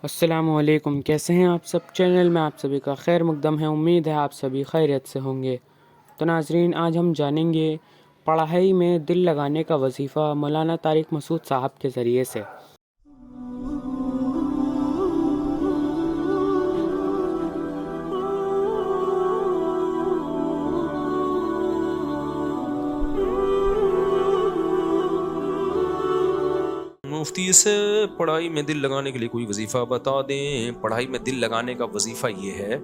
السلام علیکم، کیسے ہیں آپ سب؟ چینل میں آپ سبھی کا خیر مقدم ہے، امید ہے آپ سبھی خیریت سے ہوں گے۔ تو ناظرین، آج ہم جانیں گے پڑھائی میں دل لگانے کا وظیفہ مولانا طارق مسعود صاحب کے ذریعے سے۔ مفتی سے پڑھائی میں دل لگانے کے لیے کوئی وظیفہ بتا دیں۔ پڑھائی میں دل لگانے کا وظیفہ یہ ہے،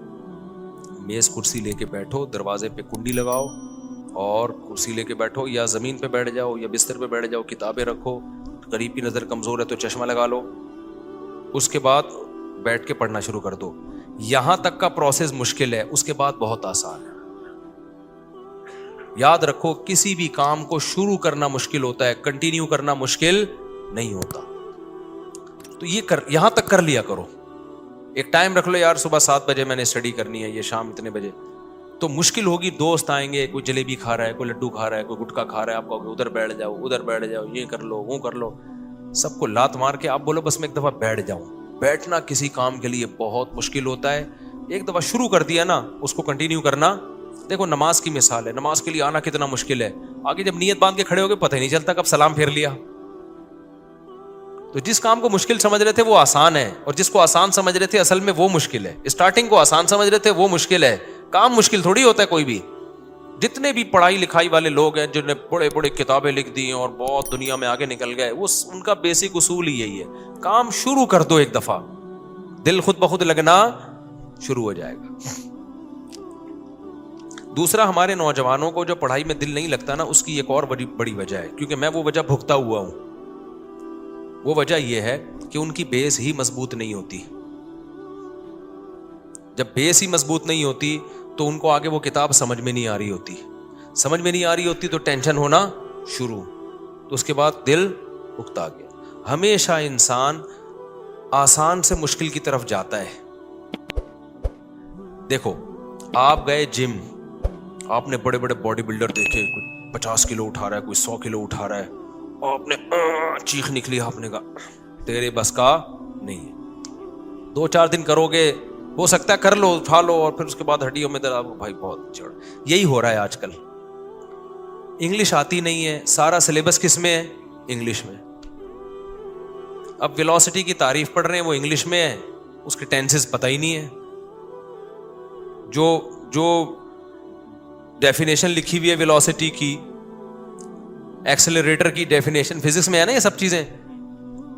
میز کرسی لے کے بیٹھو، دروازے پہ کنڈی لگاؤ اور کرسی لے کے بیٹھو، یا زمین پہ بیٹھ جاؤ یا بستر پہ بیٹھ جاؤ، کتابیں رکھو، قریب کی نظر کمزور ہے تو چشمہ لگا لو، اس کے بعد بیٹھ کے پڑھنا شروع کر دو۔ یہاں تک کا پروسیس مشکل ہے، اس کے بعد بہت آسان ہے۔ یاد رکھو، کسی بھی کام کو شروع کرنا مشکل ہوتا ہے، کنٹینیو کرنا مشکل نہیں ہوتا۔ تو یہاں تک کر لیا کرو۔ ایک ٹائم رکھ لو، یار صبح 7 بجے میں نے اسٹڈی کرنی ہے، یہ شام اتنے بجے۔ تو مشکل ہوگی، دوست آئیں گے، کوئی جلیبی کھا رہا ہے، کوئی لڈو کھا رہا ہے، کوئی گٹکا کھا رہا ہے، آپ کہو گے ادھر بیٹھ جاؤ، ادھر بیٹھ جاؤ، یہ کر لو، وہ کر لو، سب کو لات مار کے آپ بولو بس میں ایک دفعہ بیٹھ جاؤں۔ بیٹھنا کسی کام کے لیے بہت مشکل ہوتا ہے، ایک دفعہ شروع کر دیا نا، اس کو کنٹینیو کرنا۔ دیکھو نماز کی مثال ہے، نماز کے لیے آنا کتنا مشکل ہے، آگے جب نیت باندھ کے کھڑے ہو گئے پتہ ہی نہیں چلتا کب سلام پھیر لیا۔ تو جس کام کو مشکل سمجھ رہے تھے وہ آسان ہے، اور جس کو آسان سمجھ رہے تھے اصل میں وہ مشکل ہے۔ اسٹارٹنگ کو آسان سمجھ رہے تھے وہ مشکل ہے، کام مشکل تھوڑی ہوتا ہے کوئی بھی۔ جتنے بھی پڑھائی لکھائی والے لوگ ہیں جنہوں نے بڑے بڑے کتابیں لکھ دی اور بہت دنیا میں آگے نکل گئے، وہ ان کا بیسک اصول ہی یہی ہے، کام شروع کر دو ایک دفعہ، دل خود بخود لگنا شروع ہو جائے گا۔ دوسرا، ہمارے نوجوانوں کو جو پڑھائی میں دل نہیں لگتا نا، اس کی ایک اور بڑی وجہ ہے، کیونکہ میں وہ وجہ بھگتا ہوا ہوں۔ وہ وجہ یہ ہے کہ ان کی بیس ہی مضبوط نہیں ہوتی۔ جب بیس ہی مضبوط نہیں ہوتی تو ان کو آگے وہ کتاب سمجھ میں نہیں آ رہی ہوتی، سمجھ میں نہیں آ رہی ہوتی تو ٹینشن ہونا شروع، تو اس کے بعد دل اکتا گیا۔ ہمیشہ انسان آسان سے مشکل کی طرف جاتا ہے۔ دیکھو، آپ گئے جم، آپ نے بڑے بڑے باڈی بلڈر دیکھے، کوئی 50 کلو اٹھا رہا ہے، کوئی 100 کلو اٹھا رہا ہے، آپ نے چیخ نکلی، آپ نے کہا تیرے بس کا نہیں ہے۔ 2-4 دن کرو گے، ہو سکتا ہے کر لو، اٹھا لو، اور پھر اس کے بعد ہڈیوں میں درد، بھائی بہت چڑھ۔ یہی ہو رہا ہے آج کل۔ انگلش آتی نہیں ہے، سارا سلیبس کس میں ہے؟ انگلش میں۔ اب ویلوسٹی کی تعریف پڑھ رہے ہیں، وہ انگلش میں ہے، اس کے ٹینسز پتہ ہی نہیں ہے۔ جو ڈیفینیشن لکھی ہوئی ہے ویلوسٹی کی، ایکسلریٹر کی ڈیفینیشن فزکس میں ہے نا، یہ سب چیزیں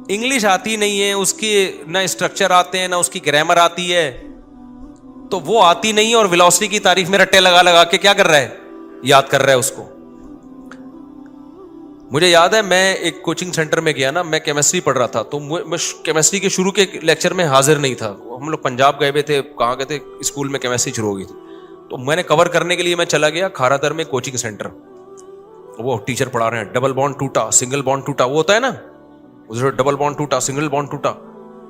انگلش آتی نہیں ہے، اس کی نہ اسٹرکچر آتے ہیں نہ اس کی گرامر آتی ہے، تو وہ آتی نہیں ہے، اور ویلوسٹی کی تعریف میں رٹے لگا لگا کے کیا کر رہا ہے؟ یاد کر رہا ہے اس کو۔ مجھے یاد ہے، میں ایک کوچنگ سینٹر میں گیا نا، میں کیمسٹری پڑھ رہا تھا، تو میں کیمسٹری کے شروع کے لیکچر میں حاضر نہیں تھا۔ ہم لوگ پنجاب گئے ہوئے تھے، کہاں گئے تھے، اسکول میں کیمسٹری شروع ہو گئی تھی، تو میں نے کور کرنے کے لیے میں چلا گیا کھارا در میں کوچنگ سینٹر۔ وہ ٹیچر پڑھا رہے ہیں، ڈبل بانڈ ٹوٹا، سنگل بانڈ ٹوٹا، وہ ہوتا ہے نا، ڈبل بانڈ ٹوٹا، سنگل بانڈ ٹوٹا۔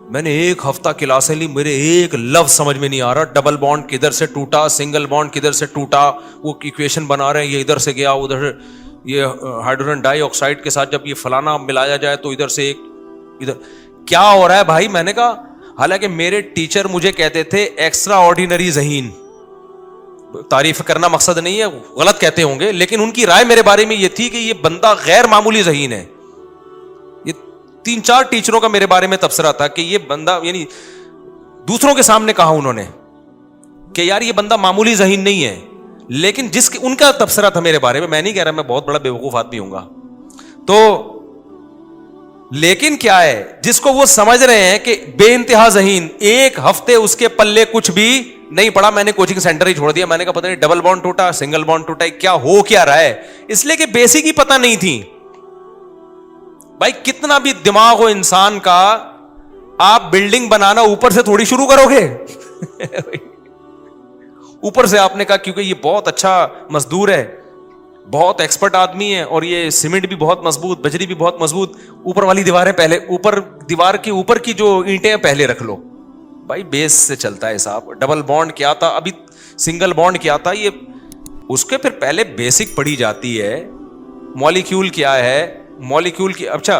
میں نے 1 ہفتہ کلاسیں لی، میرے ایک لفظ سمجھ میں نہیں آ رہا، ڈبل بانڈ کدھر سے ٹوٹا، سنگل بانڈ کدھر سے ٹوٹا، وہ ایکویشن بنا رہے ہیں، یہ ادھر سے گیا ادھر، یہ ہائیڈروجن ڈائی آکسائڈ کے ساتھ جب یہ فلانا ملایا جائے تو ادھر سے ایک ادھر، کیا ہو رہا ہے بھائی؟ میں نے کہا، حالانکہ میرے ٹیچر مجھے کہتے تھے ایکسٹرا آرڈینری ذہین، تعریف کرنا مقصد نہیں ہے، غلط کہتے ہوں گے، لیکن ان کی رائے میرے بارے میں یہ تھی کہ یہ بندہ غیر معمولی ذہین ہے۔ یہ 3-4 ٹیچروں کا میرے بارے میں تبصرہ تھا کہ یہ بندہ، یعنی دوسروں کے سامنے کہا انہوں نے کہ یار یہ بندہ معمولی ذہین نہیں ہے، لیکن ان کا تبصرہ تھا میرے بارے میں نہیں کہہ رہا میں بہت بڑا بیوقوف آدمی ہوں گا، تو لیکن کیا ہے، جس کو وہ سمجھ رہے ہیں کہ بے انتہا ذہین، 1 ہفتے اس کے پلے کچھ بھی نہیں پڑا، میں نے کوچنگ سینٹر ہی چھوڑ دیا۔ میں نے کہا پتہ نہیں ڈبل بانڈ ٹوٹا، سنگل بانڈ ٹوٹا، کیا ہو کیا رہا ہے، اس لیے کہ بیسک ہی پتہ نہیں تھی۔ بھائی کتنا بھی دماغ ہو انسان کا، آپ بلڈنگ بنانا اوپر سے تھوڑی شروع کرو گے اوپر سے آپ نے کہا کیونکہ یہ بہت اچھا مزدور ہے، بہت ایکسپرٹ آدمی ہے، اور یہ سیمنٹ بھی بہت مضبوط، بجری بھی بہت مضبوط، اوپر والی دیواریں پہلے، اوپر دیوار کی اوپر کی جو اینٹیں پہلے رکھ لو۔ بھائی بیس سے چلتا ہے صاحب، ڈبل بانڈ کیا تھا، ابھی سنگل بانڈ کیا تھا، یہ اس کے پھر پہلے بیسک پڑھی جاتی ہے، مالیکیول کیا ہے، مالیکیول کی، اچھا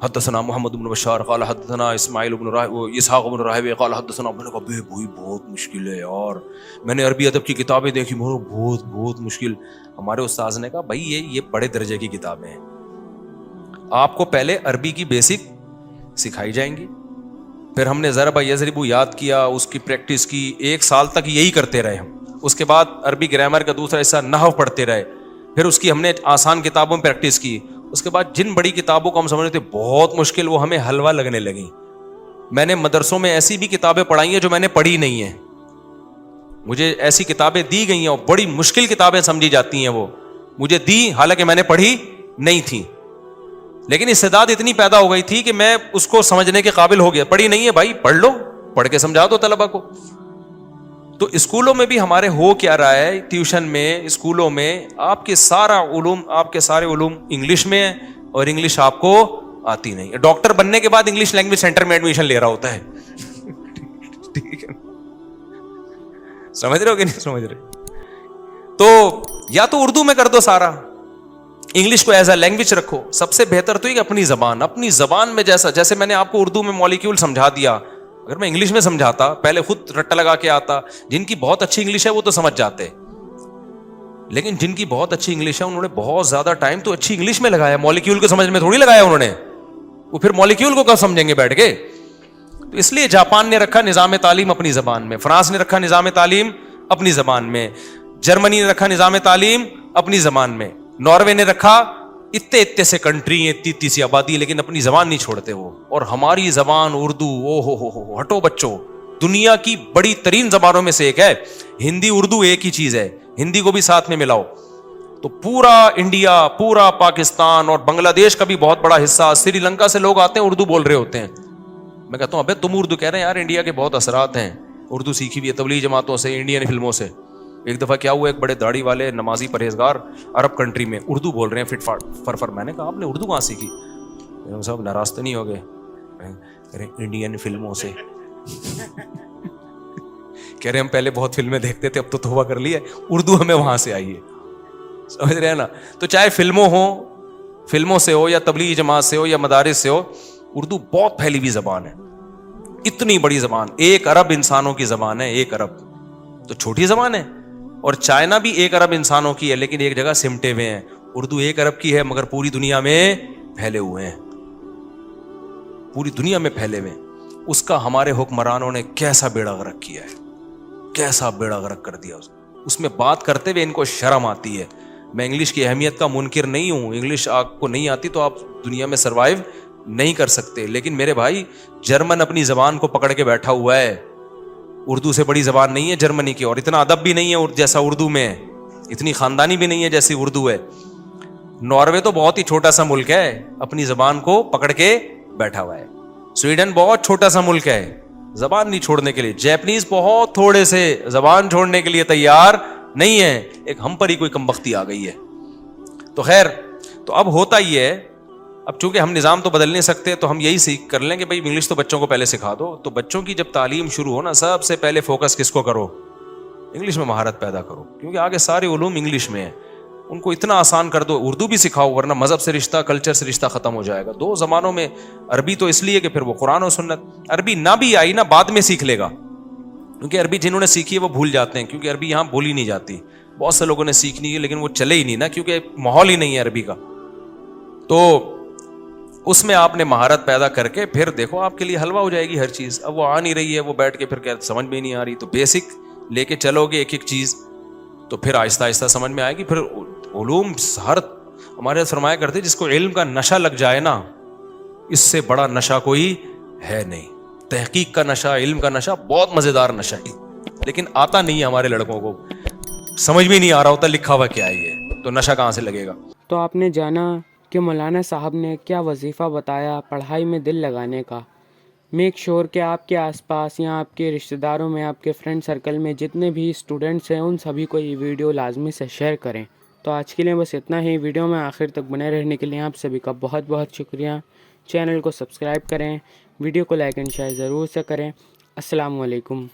حدثنا محمد بن بشار قال حدثنا اسماعیل بن اسحاق بن راہویہ قال حدثنا. میں نے کہا بھائی بہت مشکل ہے یار. میں نے عربی ادب کی کتابیں دیکھی, میں بہت مشکل. ہمارے استاذ نے کہا بھائی یہ بڑے درجے کی کتابیں ہیں, آپ کو پہلے عربی کی بیسک سکھائی جائیں گی, پھر ہم نے ضرب یضرب یاد کیا, اس کی پریکٹس کی, 1 سال تک یہی کرتے رہے ہم. اس کے بعد عربی گرامر کا دوسرا حصہ نحو پڑھتے رہے, پھر اس کی ہم نے آسان کتابوں میں پریکٹس کی. اس کے بعد جن بڑی کتابوں کو ہم سمجھتے تھے بہت مشکل, وہ ہمیں حلوہ لگنے لگیں. میں نے مدرسوں میں ایسی بھی کتابیں پڑھائی ہیں جو میں نے پڑھی نہیں ہیں, مجھے ایسی کتابیں دی گئی ہیں اور بڑی مشکل کتابیں سمجھی جاتی ہیں, وہ مجھے دی حالانکہ میں نے پڑھی نہیں تھی, لیکن استعداد اتنی پیدا ہو گئی تھی کہ میں اس کو سمجھنے کے قابل ہو گیا. پڑھی نہیں ہے بھائی, پڑھ لو, پڑھ کے سمجھا دو طلبہ کو. تو اسکولوں میں بھی ہمارے ہو کیا رہا ہے, ٹیوشن میں, اسکولوں میں آپ کے سارے علوم انگلش میں ہیں اور انگلش آپ کو آتی نہیں. ڈاکٹر بننے کے بعد انگلش لینگویج سینٹر میں ایڈمیشن لے رہا ہوتا ہے. ٹھیک ہے, سمجھ رہے ہو کہ نہیں سمجھ رہے؟ تو یا تو اردو میں کر دو سارا, انگلش کو ایز اے لینگویج رکھو. سب سے بہتر تو یہ کہ اپنی زبان میں جیسے میں نے آپ کو اردو میں مالیکیول سمجھا دیا, اگر میں انگلش میں سمجھاتا, پہلے خود رٹا لگا کے آتا. جن کی بہت اچھی انگلش ہے وہ تو سمجھ جاتے, لیکن جن کی بہت اچھی انگلش ہے انہوں نے بہت زیادہ ٹائم تو اچھی انگلش میں لگایا, مالیکیول کو سمجھ میں تھوڑی لگایا انہوں نے. وہ پھر مالیکیول کو کب سمجھیں گے بیٹھ کے؟ تو اس لیے جاپان نے رکھا نظام تعلیم اپنی زبان میں, فرانس نے رکھا نظام تعلیم اپنی زبان میں, جرمنی نے رکھا نظام تعلیم اپنی زبان میں, ناروے نے رکھا, اتنے سے کنٹری ہیں, اتنی سی آبادی, لیکن اپنی زبان نہیں چھوڑتے وہ. اور ہماری زبان اردو, او ہو ہٹو بچوں, دنیا کی بڑی ترین زبانوں میں سے ایک ہے. ہندی اردو ایک ہی چیز ہے, ہندی کو بھی ساتھ میں ملاؤ تو پورا انڈیا, پورا پاکستان اور بنگلہ دیش کا بھی بہت بڑا حصہ, سری لنکا سے لوگ آتے ہیں اردو بول رہے ہوتے ہیں. میں کہتا ہوں ابے تم اردو کہہ رہے ہیں یار, انڈیا کے بہت اثرات ہیں, اردو سیکھی بھی ہے تبلیغی جماعتوں سے, انڈین فلموں سے. ایک دفعہ کیا ہوا, ایک بڑے داڑھی والے نمازی پرہیزگار عرب کنٹری میں اردو بول رہے ہیں فٹ فر. میں نے کہا آپ نے اردو کہاں سیکھی؟ صاحب ناراض تو نہیں ہو گئے؟ انڈین فلموں سے. کہہ رہے ہم پہلے بہت فلمیں دیکھتے تھے, اب تو توبہ کر لی ہے, اردو ہمیں وہاں سے آئی ہے. سمجھ رہے ہیں نا؟ تو چاہے فلموں سے ہو یا تبلیغی جماعت سے ہو یا مدارس سے ہو, اردو بہت پھیلی ہوئی زبان ہے, اتنی بڑی زبان, 1 ارب انسانوں کی زبان ہے. 1 ارب تو چھوٹی زبان ہے, اور چائنا بھی 1 ارب انسانوں کی ہے, لیکن ایک جگہ سمٹے ہوئے ہیں. اردو 1 ارب کی ہے مگر پوری دنیا میں پھیلے ہوئے ہیں, پوری دنیا میں پھیلے ہوئے ہیں. اس کا ہمارے حکمرانوں نے کیسا بیڑا غرق کیا ہے, کیسا بیڑا غرق کر دیا. اس میں بات کرتے ہوئے ان کو شرم آتی ہے. میں انگلش کی اہمیت کا منکر نہیں ہوں, انگلش آپ کو نہیں آتی تو آپ دنیا میں سروائیو نہیں کر سکتے, لیکن میرے بھائی جرمن اپنی زبان کو پکڑ کے بیٹھا ہوا ہے. اردو سے بڑی زبان نہیں ہے جرمنی کی, اور اتنا ادب بھی نہیں ہے جیسا اردو میں ہے, اتنی خاندانی بھی نہیں ہے جیسی اردو ہے. ناروے تو بہت ہی چھوٹا سا ملک ہے, اپنی زبان کو پکڑ کے بیٹھا ہوا ہے. سویڈن بہت چھوٹا سا ملک ہے, زبان نہیں چھوڑنے کے لیے. جیپنیز بہت تھوڑے سے, زبان چھوڑنے کے لیے تیار نہیں ہے. ایک ہم پر ہی کوئی کمبختی آ گئی ہے. تو خیر, تو اب ہوتا ہی ہے, اب چونکہ ہم نظام تو بدل نہیں سکتے تو ہم یہی سیکھ کر لیں کہ بھائی انگلش تو بچوں کو پہلے سکھا دو. تو بچوں کی جب تعلیم شروع ہو نا, سب سے پہلے فوکس کس کو کرو؟ انگلش میں مہارت پیدا کرو, کیونکہ آگے سارے علوم انگلش میں ہیں. ان کو اتنا آسان کر دو, اردو بھی سکھاؤ, ورنہ مذہب سے رشتہ, کلچر سے رشتہ ختم ہو جائے گا. 2 زمانوں میں عربی تو اس لیے کہ پھر وہ قرآن و سنت, عربی نہ بھی آئی نا بعد میں سیکھ لے گا, کیونکہ عربی جنہوں نے سیکھی ہے وہ بھول جاتے ہیں, کیونکہ عربی یہاں بولی نہیں جاتی. بہت سے لوگوں نے سیکھنی ہے لیکن وہ چلے ہی نہیں نا, کیونکہ ماحول ہی نہیں ہے عربی کا. تو اس میں آپ نے مہارت پیدا کر کے پھر دیکھو آپ کے لیے حلوہ ہو جائے گی ہر چیز. اب وہ آ نہیں رہی ہے, وہ بیٹھ کے پھر کیا سمجھ میں نہیں آ رہی, تو بیسک لے کے چلو گے ایک ایک چیز, تو پھر آہستہ آہستہ سمجھ میں آئے گی. پھر علوم ہر ہمارے فرمایا کرتے, جس کو علم کا نشہ لگ جائے نا, اس سے بڑا نشہ کوئی ہے نہیں. تحقیق کا نشہ, علم کا نشہ بہت مزیدار نشہ ہے, لیکن آتا نہیں ہے ہمارے لڑکوں کو, سمجھ میں نہیں آ رہا ہوتا لکھا ہوا کیا ہے یہ, تو نشہ کہاں سے لگے گا. تو آپ نے جانا کہ مولانا صاحب نے کیا وظیفہ بتایا پڑھائی میں دل لگانے کا. میک شور کہ آپ کے آس پاس یا آپ کے رشتہ داروں میں, آپ کے فرینڈ سرکل میں جتنے بھی اسٹوڈنٹس ہیں, ان سبھی کو یہ ویڈیو لازمی سے شیئر کریں. تو آج کے لیے بس اتنا ہی. ویڈیو میں آخر تک بنے رہنے کے لیے آپ سبھی کا بہت بہت شکریہ. چینل کو سبسکرائب کریں, ویڈیو کو لائک اینڈ شیئر ضرور سے کریں. السلام علیکم.